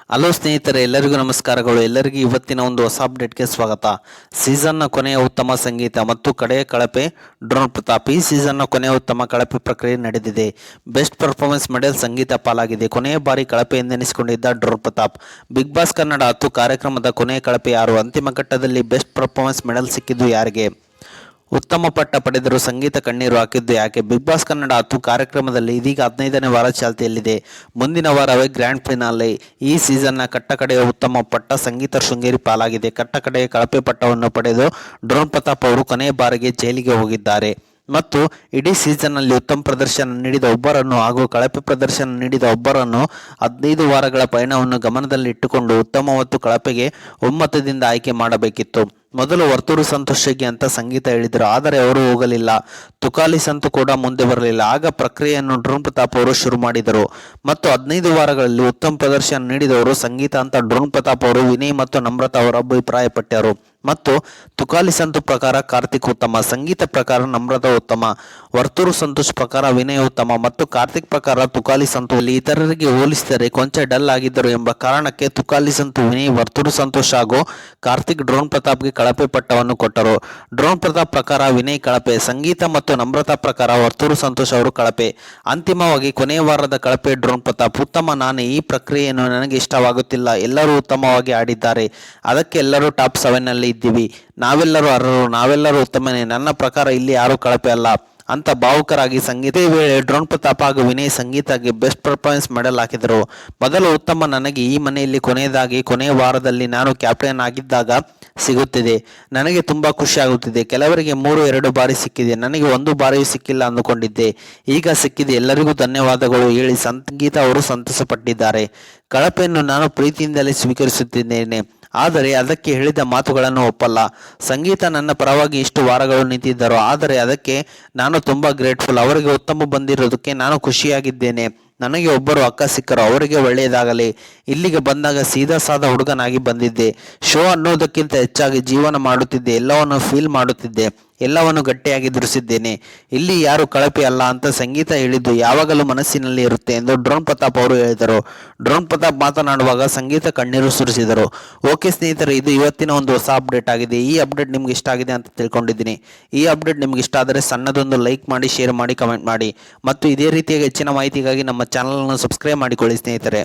Hello ಸ್ನೇಹಿತರೆ, ಎಲ್ಲರಿಗೂ ನಮಸ್ಕಾರಗಳು. ಎಲ್ಲರಿಗೂ ಇವತ್ತಿನ ಒಂದು ಹೊಸ ಅಪ್ಡೇಟ್ಗೆ ಸ್ವಾಗತ. ಸೀಸನ್ನ ಕೊನೆಯ ಉತ್ತಮ ಸಂಗೀತ ಮತ್ತು ಕಡೆಯ ಕಳಪೆ ಡ್ರೋನ್ ಪ್ರತಾಪ್. ಈ ಸೀಸನ್ನ ಕೊನೆಯ ಉತ್ತಮ ಕಳಪೆ ಪ್ರಕ್ರಿಯೆ ನಡೆದಿದೆ. ಬೆಸ್ಟ್ ಪರ್ಫಾರ್ಮೆನ್ಸ್ ಮೆಡಲ್ ಸಂಗೀತ ಪಾಲಾಗಿದೆ. ಕೊನೆಯ ಬಾರಿ ಕಳಪೆ ಎಂದೆನಿಸಿಕೊಂಡಿದ್ದ drone Pratap. Bigg Boss Kannada 10 ಕಾರ್ಯಕ್ರಮದ ಕೊನೆಯ ಕಳಪೆ ಯಾರು? ಅಂತಿಮ ಘಟ್ಟದಲ್ಲಿ ಬೆಸ್ಟ್ ಪರ್ಫಾರ್ಮೆನ್ಸ್ ಮೆಡಲ್ ಸಿಕ್ಕಿದ್ದು ಯಾರಿಗೆ? ಉತ್ತಮ ಪಟ್ಟ ಪಡೆದರೂ ಸಂಗೀತ ಕಣ್ಣೀರು ಹಾಕಿದ್ದು ಯಾಕೆ? ಬಿಗ್ ಬಾಸ್ ಕನ್ನಡ 10 ಕಾರ್ಯಕ್ರಮದಲ್ಲಿ ಇದೀಗ 15ನೇ ವಾರ ಚಾಲ್ತಿಯಲ್ಲಿದೆ. ಮುಂದಿನ ವಾರವೇ ಗ್ರ್ಯಾಂಡ್ ಫಿನಾಲೆ. ಈ ಸೀಸನ್ನ ಕಟ್ಟಕಡೆಯ ಉತ್ತಮ ಪಟ್ಟ ಸಂಗೀತ ಶೃಂಗೇರಿ ಪಾಲಾಗಿದೆ. ಕಟ್ಟಕಡೆಯ ಕಳಪೆ ಪಟ್ಟವನ್ನು ಪಡೆದು ಡ್ರೋನ್ ಪ್ರತಾಪ್ ಅವರು ಕೊನೆಯ ಬಾರಿಗೆ ಜೈಲಿಗೆ ಹೋಗಿದ್ದಾರೆ ಮತ್ತು ಇಡೀ ಸೀಸನ್ನಲ್ಲಿ ಉತ್ತಮ ಪ್ರದರ್ಶನ ನೀಡಿದ ಒಬ್ಬರನ್ನು ಹಾಗೂ ಕಳಪೆ ಪ್ರದರ್ಶನ ನೀಡಿದ ಒಬ್ಬರನ್ನು 15 ವಾರಗಳ ಪಯಣವನ್ನು ಗಮನದಲ್ಲಿ ಇಟ್ಟುಕೊಂಡು ಉತ್ತಮ ಮತ್ತು ಕಳಪೆಗೆ ಒಮ್ಮತದಿಂದ ಆಯ್ಕೆ ಮಾಡಬೇಕಿತ್ತು. ಮೊದಲು ವರ್ತೂರು ಸಂತೋಷ್ ಶೆಟ್ಟಿ ಅಂತ ಸಂಗೀತ ಹೇಳಿದರು, ಆದರೆ ಅವರು ಹೋಗಲಿಲ್ಲ. ತುಕಾಲಿ ಸಂತು ಕೂಡ ಮುಂದೆ ಬರಲಿಲ್ಲ. ಆಗ ಪ್ರಕ್ರಿಯೆಯನ್ನು ಡ್ರೋನ್ ಪ್ರತಾಪ್ ಅವರು ಶುರು ಮಾಡಿದರು ಮತ್ತು 15 ವಾರಗಳಲ್ಲಿ ಉತ್ತಮ ಪ್ರದರ್ಶನ ನೀಡಿದವರು ಸಂಗೀತ ಅಂತ ಡ್ರೋನ್ ಪ್ರತಾಪ್ ಅವರು ವಿನಯ್ ಮತ್ತು ನಮ್ರತಾ ಅವರು ಅಭಿಪ್ರಾಯಪಟ್ಟರು. ಮತ್ತು ತುಕಾಲಿ ಸಂತು ಪ್ರಕಾರ ಕಾರ್ತಿಕ್ ಉತ್ತಮ, ಸಂಗೀತ ಪ್ರಕಾರ ನಮ್ರತಾ ಉತ್ತಮ, ವರ್ತೂರು ಸಂತೋಷ್ ಪ್ರಕಾರ ವಿನಯ್ ಉತ್ತಮ ಮತ್ತು ಕಾರ್ತಿಕ್ ಪ್ರಕಾರ ತುಕಾಲಿ ಸಂತು ಇತರರಿಗೆ ಹೋಲಿಸಿದರೆ ಕೊಂಚ ಡಲ್ ಆಗಿದ್ದರು ಎಂಬ ಕಾರಣಕ್ಕೆ ತುಕಾಲಿ ಸಂತು ವಿನಯ್, ವರ್ತೂರು ಸಂತೋಷ್ ಹಾಗೂ ಕಾರ್ತಿಕ್ ಡ್ರೋನ್ ಪ್ರತಾಪ್ಗೆ ಕಳಪೆ ಪಟ್ಟವನ್ನು ಕೊಟ್ಟರು. ಡ್ರೋನ್ ಪ್ರತಾಪ್ ಪ್ರಕಾರ ವಿನಯ್ ಕಳಪೆ, ಸಂಗೀತ ಮತ್ತು ನಮ್ರತಾ ಪ್ರಕಾರ ವರ್ತೂರು ಸಂತೋಷ್ ಅವರು ಕಳಪೆ. ಅಂತಿಮವಾಗಿ ಕೊನೆಯ ವಾರದ ಕಳಪೆ ಡ್ರೋನ್ ಪ್ರತಾಪ್. ಉತ್ತಮ, ನಾನು ಈ ಪ್ರಕ್ರಿಯೆಯನ್ನು ನನಗೆ ಇಷ್ಟವಾಗುತ್ತಿಲ್ಲ. ಎಲ್ಲರೂ ಉತ್ತಮವಾಗಿ ಆಡಿದ್ದಾರೆ, ಅದಕ್ಕೆ ಎಲ್ಲರೂ ಟಾಪ್ 7 ನಲ್ಲಿ ಇದ್ದೀವಿ. ನಾವೆಲ್ಲರೂ ಅರ್ಹರು, ನಾವೆಲ್ಲರೂ ಉತ್ತಮನೇ. ನನ್ನ ಪ್ರಕಾರ ಇಲ್ಲಿ ಯಾರೂ ಕಳಪೆ ಅಲ್ಲ ಅಂತ ಭಾವುಕರಾಗಿ ಸಂಗೀತ ವೇಳೆ ಡ್ರೋನ್ ಪ್ರತಾಪ್ ಹಾಗೂ ವಿನಯ್ ಸಂಗೀತಗೆ ಬೆಸ್ಟ್ ಪರ್ಫಾರ್ಮೆನ್ಸ್ ಮೆಡಲ್ ಹಾಕಿದರು. ಮೊದಲು ಉತ್ತಮ, ನನಗೆ ಈ ಮನೆಯಲ್ಲಿ ಕೊನೆಯದಾಗಿ ಕೊನೆಯ ವಾರದಲ್ಲಿ ನಾನು ಕ್ಯಾಪ್ಟನ್ ಆಗಿದ್ದಾಗ ಸಿಗುತ್ತಿದೆ. ನನಗೆ ತುಂಬಾ ಖುಷಿ ಆಗುತ್ತಿದೆ. ಕೆಲವರಿಗೆ 3-2 ಬಾರಿ ಸಿಕ್ಕಿದೆ, ನನಗೆ 1 ಬಾರಿಯೂ ಸಿಕ್ಕಿಲ್ಲ ಅಂದುಕೊಂಡಿದ್ದೆ. ಈಗ ಸಿಕ್ಕಿದೆ. ಎಲ್ಲರಿಗೂ ಧನ್ಯವಾದಗಳು ಹೇಳಿ ಸಂಗೀತ ಅವರು ಸಂತಸಪಟ್ಟಿದ್ದಾರೆ. ಕಳಪೆಯನ್ನು ನಾನು ಪ್ರೀತಿಯಿಂದಲೇ ಸ್ವೀಕರಿಸುತ್ತಿದ್ದೇನೆ, ಆದರೆ ಅದಕ್ಕೆ ಹೇಳಿದ ಮಾತುಗಳನ್ನು ಒಪ್ಪಲ್ಲ. ಸಂಗೀತ ನನ್ನ ಪರವಾಗಿ ಇಷ್ಟು ವಾರಗಳು ನಿಂತಿದ್ದರು, ಆದರೆ ಅದಕ್ಕೆ ನಾನು ತುಂಬಾ ಗ್ರೇಟ್ಫುಲ್. ಅವರಿಗೆ ಉತ್ತಮ ಬಂದಿರೋದಕ್ಕೆ ನಾನು ಖುಷಿಯಾಗಿದ್ದೇನೆ. ನನಗೆ ಒಬ್ಬರು ಅಕ್ಕ ಸಿಕ್ಕರು, ಅವರಿಗೆ ಒಳ್ಳೆಯದಾಗಲಿ. ಇಲ್ಲಿಗೆ ಬಂದಾಗ ಸೀದಾ ಸಾದ ಹುಡುಗನಾಗಿ ಬಂದಿದ್ದೆ. ಶೋ ಅನ್ನೋದಕ್ಕಿಂತ ಹೆಚ್ಚಾಗಿ ಜೀವನ ಮಾಡುತ್ತಿದ್ದೆ, ಎಲ್ಲವನ್ನು ಫೀಲ್ ಮಾಡುತ್ತಿದ್ದೆ, ಎಲ್ಲವನ್ನು ಗಟ್ಟಿಯಾಗಿ ದುರಿಸಿದ್ದೇನೆ. ಇಲ್ಲಿ ಯಾರು ಕಳಪೆ ಅಲ್ಲ ಅಂತ ಸಂಗೀತ ಹೇಳಿದ್ದು ಯಾವಾಗಲೂ ಮನಸ್ಸಿನಲ್ಲಿ ಇರುತ್ತೆ ಎಂದು ಡ್ರೋನ್ ಪ್ರತಾಪ್ ಅವರು ಹೇಳಿದರು. ಡ್ರೋನ್ ಪ್ರತಾಪ್ ಮಾತನಾಡುವಾಗ ಸಂಗೀತ ಕಣ್ಣೀರು ಸುರಿಸಿದರು. ಓಕೆ ಸ್ನೇಹಿತರೆ, ಇದು ಇವತ್ತಿನ ಒಂದು ಹೊಸ ಅಪ್ಡೇಟ್ ಆಗಿದೆ. ಈ ಅಪ್ಡೇಟ್ ನಿಮ್ಗೆ ಇಷ್ಟ ಆಗಿದೆ ಅಂತ ತಿಳ್ಕೊಂಡಿದ್ದೀನಿ. ಈ ಅಪ್ಡೇಟ್ ನಿಮ್ಗೆ ಇಷ್ಟ ಆದರೆ ಸಣ್ಣದೊಂದು ಲೈಕ್ ಮಾಡಿ, ಶೇರ್ ಮಾಡಿ, ಕಮೆಂಟ್ ಮಾಡಿ ಮತ್ತು ಇದೇ ರೀತಿಯಾಗಿ ಹೆಚ್ಚಿನ ಮಾಹಿತಿಗಾಗಿ ನಮ್ಮ ಚಾನಲನ್ನು ಸಬ್ಸ್ಕ್ರೈಬ್ ಮಾಡಿಕೊಳ್ಳಿ ಸ್ನೇಹಿತರೆ.